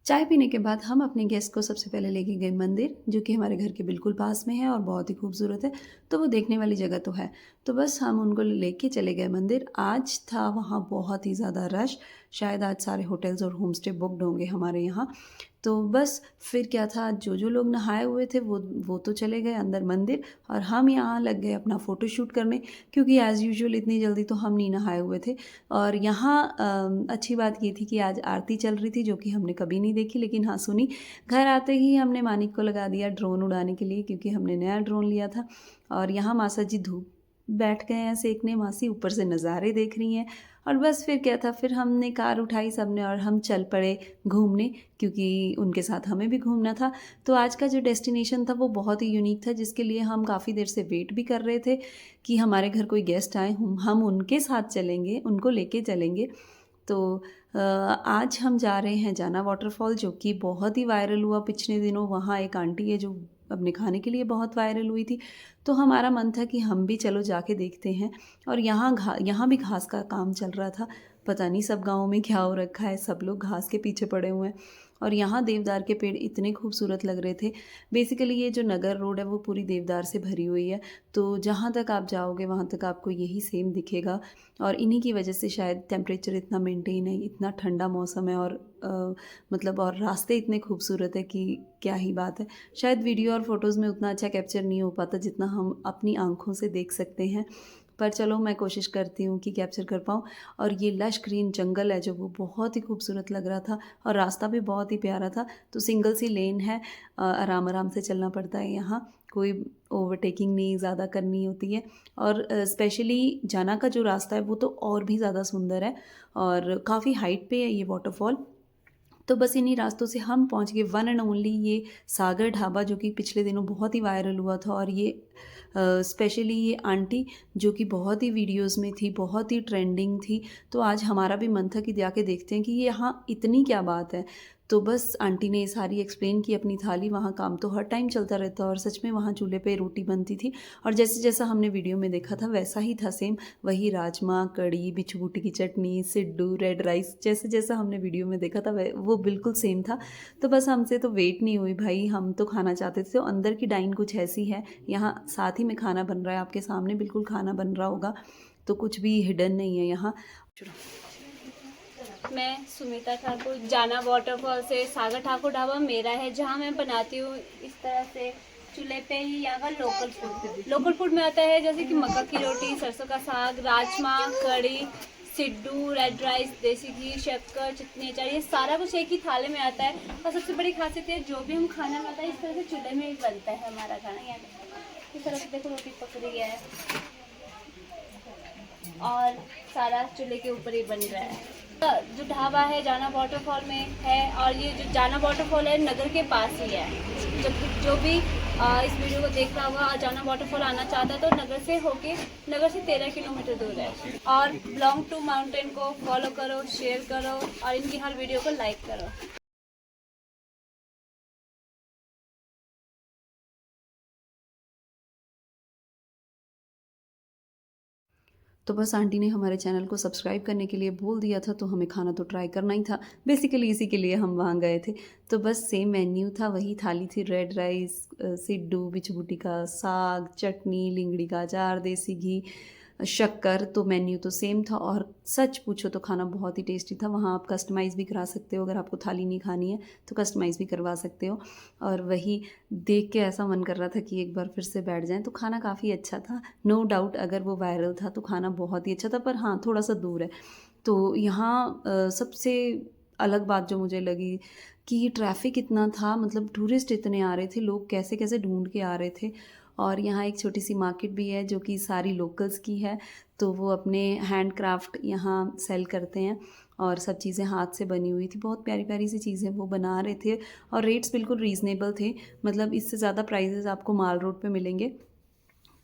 चाय पीने के बाद हम अपने गेस्ट को सबसे पहले लेके गए मंदिर, जो कि हमारे घर के बिल्कुल पास में है और बहुत ही खूबसूरत है। तो वो देखने वाली जगह तो है। तो बस हम उनको लेके चले गए मंदिर। आज था वहाँ बहुत ही ज़्यादा रश, शायद आज सारे होटल्स और होम स्टे बुक्ड होंगे हमारे यहाँ। तो बस फिर क्या था, जो लोग नहाए हुए थे वो तो चले गए अंदर मंदिर, और हम यहाँ लग गए अपना फ़ोटोशूट करने, क्योंकि एज़ यूजुअल इतनी जल्दी तो हम नहीं नहाए हुए थे। और यहाँ अच्छी बात ये थी कि आज आरती चल रही थी, जो कि हमने कभी नहीं देखी, लेकिन हाँ सुनी। घर आते ही हमने मानिक को लगा दिया ड्रोन उड़ाने के लिए, क्योंकि हमने नया ड्रोन लिया था। और यहाँ मासा जी धूप बैठ गए हैं सेकने, मासी ऊपर से नज़ारे देख रही हैं। और बस फिर क्या था, फिर हमने कार उठाई सबने और हम चल पड़े घूमने, क्योंकि उनके साथ हमें भी घूमना था। तो आज का जो डेस्टिनेशन था वो बहुत ही यूनिक था, जिसके लिए हम काफ़ी देर से वेट भी कर रहे थे कि हमारे घर कोई गेस्ट आए, हम उनके साथ चलेंगे, उनको लेके चलेंगे। तो आज हम जा रहे हैं जाना वाटरफॉल, जो कि बहुत ही वायरल हुआ पिछले दिनों। वहाँ एक आंटी है जो अपने खाने के लिए बहुत वायरल हुई थी। तो हमारा मन था कि हम भी चलो जाके देखते हैं। और यहाँ भी घास का काम चल रहा था। पता नहीं सब गाँव में क्या हो रखा है, सब लोग घास के पीछे पड़े हुए हैं। और यहाँ देवदार के पेड़ इतने खूबसूरत लग रहे थे। बेसिकली ये जो नगर रोड है वो पूरी देवदार से भरी हुई है। तो जहाँ तक आप जाओगे वहाँ तक आपको यही सेम दिखेगा। और इन्हीं की वजह से शायद टेम्परेचर इतना मेंटेन है, इतना ठंडा मौसम है। और मतलब और रास्ते इतने खूबसूरत है कि क्या ही बात है। शायद वीडियो और फोटोज़ में उतना अच्छा कैप्चर नहीं हो पाता जितना हम अपनी आंखों से देख सकते हैं। पर चलो मैं कोशिश करती हूँ कि कैप्चर कर पाऊँ। और ये लश ग्रीन जंगल है जो, वो बहुत ही खूबसूरत लग रहा था। और रास्ता भी बहुत ही प्यारा था। तो सिंगल सी लेन है, आराम आराम से चलना पड़ता है यहाँ, कोई ओवरटेकिंग नहीं ज़्यादा करनी होती है। और स्पेशली जाना का जो रास्ता है वो तो और भी ज़्यादा सुंदर है, और काफ़ी हाइट पे है ये वाटरफॉल। तो बस इन्हीं रास्तों से हम पहुंच गए वन एंड ओनली ये सागर ढाबा, जो कि पिछले दिनों बहुत ही वायरल हुआ था। और ये स्पेशली ये आंटी जो कि बहुत ही वीडियोस में थी, बहुत ही ट्रेंडिंग थी। तो आज हमारा भी मन था कि जाके देखते हैं कि ये यहाँ इतनी क्या बात है। तो बस आंटी ने सारी एक्सप्लेन की अपनी थाली। वहाँ काम तो हर टाइम चलता रहता है, और सच में वहाँ चूल्हे पे रोटी बनती थी। और जैसे जैसा हमने वीडियो में देखा था वैसा ही था सेम। वही राजमा, कड़ी, बिच्छू बूटी की चटनी, सिड्डू, रेड राइस, जैसे जैसा हमने वीडियो में देखा था वो बिल्कुल सेम था। तो बस हमसे तो वेट नहीं हुई भाई, हम तो खाना चाहते थे। तो अंदर की डाइन कुछ ऐसी है, यहाँ साथ ही में खाना बन रहा है, आपके सामने बिल्कुल खाना बन रहा होगा। तो कुछ भी हिडन नहीं है यहाँ। मैं सुमिता ठाकुर, जाना वाटरफॉल से। सागर ठाकुर ढाबा मेरा है, जहाँ मैं बनाती हूँ इस तरह से चूल्हे पे ही। यहाँ का लोकल फूड में आता है जैसे कि मक्का की रोटी, सरसों का साग, राजमा, कड़ी, सिड्डू, रेड राइस, देसी घी, शक्कर, चटनी, अचार, ये सारा कुछ एक ही थाली में आता है। और सबसे बड़ी खासियत है, जो भी हम खाना बनाते हैं इस तरह से चूल्हे में ही बनता है हमारा खाना। यहाँ इस तरह से देखो रोटी पक रही है और सारा चूल्हे के ऊपर ही बन रहा है। जो ढाबा है जाना वाटरफॉल में है, और ये जो जाना वाटरफॉल है नगर के पास ही है। जो भी इस वीडियो को देख रहा होगा और जाना वाटरफॉल आना चाहता है तो नगर से 13 किलोमीटर दूर है। और बिलोंग टू माउंटेन को फॉलो करो, शेयर करो और इनकी हर वीडियो को लाइक करो। तो बस आंटी ने हमारे चैनल को सब्सक्राइब करने के लिए बोल दिया था, तो हमें खाना तो ट्राई करना ही था। बेसिकली इसी के लिए हम वहाँ गए थे। तो बस सेम मेन्यू था, वही थाली थी। रेड राइस, सिड्डू, बिचबूटी का साग, चटनी, लिंगड़ी का अचार, देसी घी, शक्कर। तो मेन्यू तो सेम था। और सच पूछो तो खाना बहुत ही टेस्टी था। वहाँ आप कस्टमाइज़ भी करा सकते हो, अगर आपको थाली नहीं खानी है तो कस्टमाइज़ भी करवा सकते हो। और वही देख के ऐसा मन कर रहा था कि एक बार फिर से बैठ जाएं। तो खाना काफ़ी अच्छा था, नो डाउट। अगर वो वायरल था तो खाना बहुत ही अच्छा था, पर हाँ थोड़ा सा दूर है। तो यहाँ सबसे अलग बात जो मुझे लगी कि ट्रैफ़िक इतना था, मतलब टूरिस्ट इतने आ रहे थे, लोग कैसे कैसे ढूंढ के आ रहे थे। और यहाँ एक छोटी सी मार्केट भी है जो कि सारी लोकल्स की है। तो वो अपने हैंड क्राफ्ट यहाँ सेल करते हैं, और सब चीज़ें हाथ से बनी हुई थी। बहुत प्यारी प्यारी सी चीज़ें वो बना रहे थे, और रेट्स बिल्कुल रीज़नेबल थे। मतलब इससे ज़्यादा प्राइजेज़ आपको माल रोड पे मिलेंगे।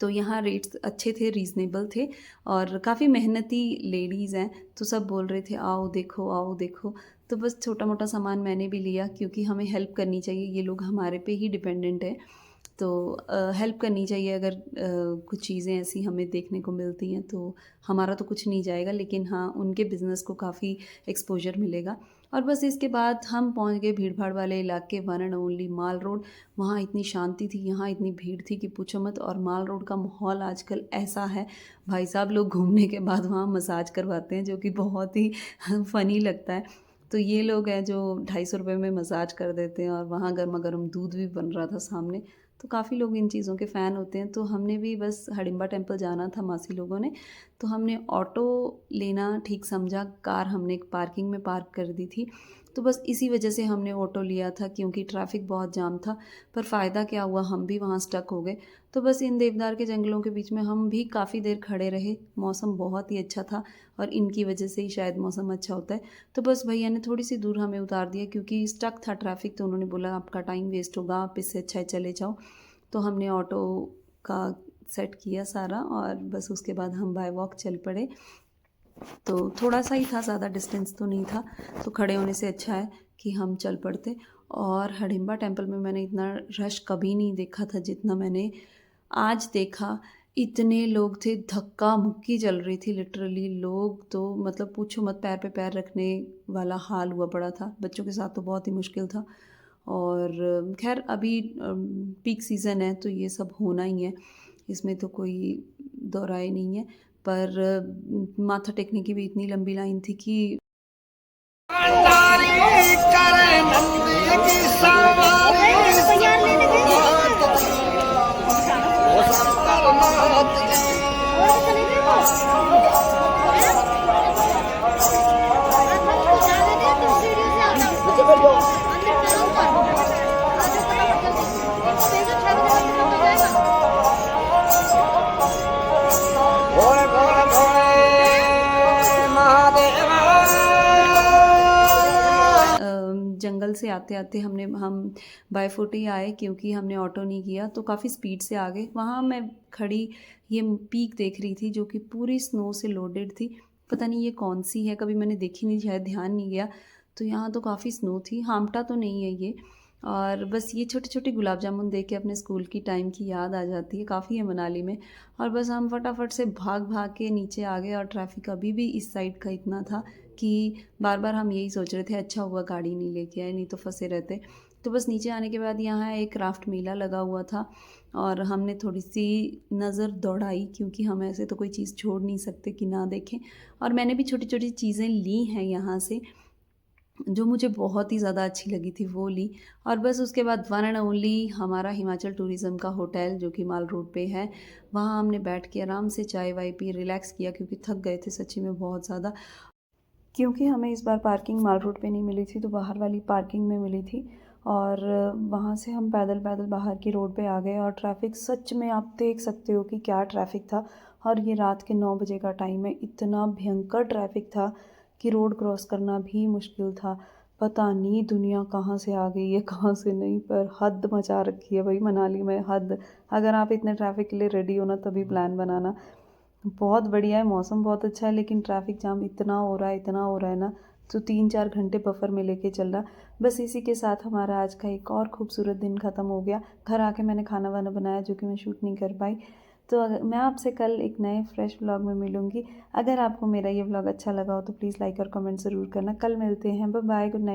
तो यहाँ रेट्स अच्छे थे, रीज़नेबल थे। और काफ़ी मेहनती लेडीज़ हैं, तो सब बोल रहे थे आओ देखो, आओ देखो। तो बस छोटा मोटा सामान मैंने भी लिया, क्योंकि हमें हेल्प करनी चाहिए, ये लोग हमारे पे ही डिपेंडेंट है। तो हेल्प करनी चाहिए। अगर कुछ चीज़ें ऐसी हमें देखने को मिलती हैं तो हमारा तो कुछ नहीं जाएगा, लेकिन हाँ उनके बिज़नेस को काफ़ी एक्सपोज़र मिलेगा। और बस इसके बाद हम पहुंच गए भीड़ भाड़ वाले इलाके, one and only mall road. वहाँ इतनी शांति थी, यहाँ इतनी भीड़ थी कि पूछो मत। और माल रोड का माहौल आजकल ऐसा है, भाई साहब लोग घूमने के बाद वहाँ मसाज करवाते हैं, जो कि बहुत ही फ़नी लगता है। तो ये लोग हैं जो 250 रुपये में मसाज कर देते हैं, और वहाँ गर्मा गर्म दूध भी बन रहा था सामने। तो काफ़ी लोग इन चीज़ों के फ़ैन होते हैं। तो हमने भी बस हडिम्बा टेम्पल जाना था मासी लोगों ने, तो हमने ऑटो लेना ठीक समझा। कार हमने एक पार्किंग में पार्क कर दी थी, तो बस इसी वजह से हमने ऑटो लिया था, क्योंकि ट्रैफिक बहुत जाम था। पर फ़ायदा क्या हुआ, हम भी वहाँ स्टक हो गए। तो बस इन देवदार के जंगलों के बीच में हम भी काफ़ी देर खड़े रहे। मौसम बहुत ही अच्छा था, और इनकी वजह से ही शायद मौसम अच्छा होता है। तो बस भैया ने थोड़ी सी दूर हमें उतार दिया, क्योंकि स्टक था ट्रैफिक। तो उन्होंने बोला आपका टाइम वेस्ट होगा, आप इससे अच्छा है चले जाओ। तो हमने ऑटो का सेट किया सारा, और बस उसके बाद हम बाय वॉक चल पड़े। तो थोड़ा सा ही था, ज़्यादा डिस्टेंस तो नहीं था, तो खड़े होने से अच्छा है कि हम चल पड़ते। और हडिम्बा टेम्पल में मैंने इतना रश कभी नहीं देखा था जितना मैंने आज देखा। इतने लोग थे, धक्का मुक्की चल रही थी लिटरली। लोग तो मतलब पूछो मत, पैर पे पैर रखने वाला हाल हुआ पड़ा था। बच्चों के साथ तो बहुत ही मुश्किल था। और खैर अभी पीक सीज़न है, तो ये सब होना ही है, इसमें तो कोई दो राय नहीं है। पर माथा टेकने की भी इतनी लंबी लाइन थी कि जंगल से आते आते हम बाय फुट ही आए, क्योंकि हमने ऑटो नहीं किया। तो काफ़ी स्पीड से आ गए। वहाँ मैं खड़ी ये पीक देख रही थी, जो कि पूरी स्नो से लोडेड थी। पता नहीं ये कौन सी है, कभी मैंने देखी नहीं, शायद ध्यान नहीं गया। तो यहाँ तो काफ़ी स्नो थी, हामटा तो नहीं है ये। और बस ये छोटे छोटे गुलाब जामुन देख के अपने स्कूल की टाइम की याद आ जाती है, काफ़ी है मनाली में। और बस हम फटाफट से भाग भाग के नीचे आ गए, और ट्रैफिक अभी भी इस साइड का इतना था कि बार बार हम यही सोच रहे थे, अच्छा हुआ गाड़ी नहीं लेके आए, नहीं तो फंसे रहते। तो बस नीचे आने के बाद यहाँ एक क्राफ्ट मेला लगा हुआ था, और हमने थोड़ी सी नज़र दौड़ाई, क्योंकि हम ऐसे तो कोई चीज़ छोड़ नहीं सकते कि ना देखें। और मैंने भी छोटी छोटी चीज़ें ली हैं यहाँ से, जो मुझे बहुत ही ज़्यादा अच्छी लगी थी वो ली। और बस उसके बाद वन एंड ओनली हमारा हिमाचल टूरिज़्म का होटल, जो कि माल रोड पे है, वहाँ हमने बैठ के आराम से चाय वाय पी, रिलैक्स किया, क्योंकि थक गए थे सच्ची में बहुत ज़्यादा। क्योंकि हमें इस बार पार्किंग माल रोड पे नहीं मिली थी, तो बाहर वाली पार्किंग में मिली थी। और वहाँ से हम पैदल पैदल बाहर की रोड पे आ गए। और ट्रैफिक सच में आप देख सकते हो कि क्या ट्रैफिक था। और ये रात के 9 बजे का टाइम है, इतना भयंकर ट्रैफिक था कि रोड क्रॉस करना भी मुश्किल था। पता नहीं दुनिया कहाँ से आ गई है, कहाँ से नहीं, पर हद मचा रखी है भाई मनाली में, हद। अगर आप इतने ट्रैफिक के लिए रेडी हो ना, तभी प्लान बनाना। बहुत बढ़िया है, मौसम बहुत अच्छा है, लेकिन ट्रैफिक जाम इतना हो रहा है, इतना हो रहा है ना, तो 3-4 घंटे बफर में लेके चल रहा। बस इसी के साथ हमारा आज का एक और खूबसूरत दिन ख़त्म हो गया। घर आके मैंने खाना वाना बनाया, जो कि मैं शूट नहीं कर पाई। तो मैं आपसे कल एक नए फ्रेश व्लॉग में मिलूँगी। अगर आपको मेरा ये व्लॉग अच्छा लगा हो तो प्लीज़ लाइक और कमेंट ज़रूर करना। कल मिलते हैं, बाय बाय, गुड नाइट।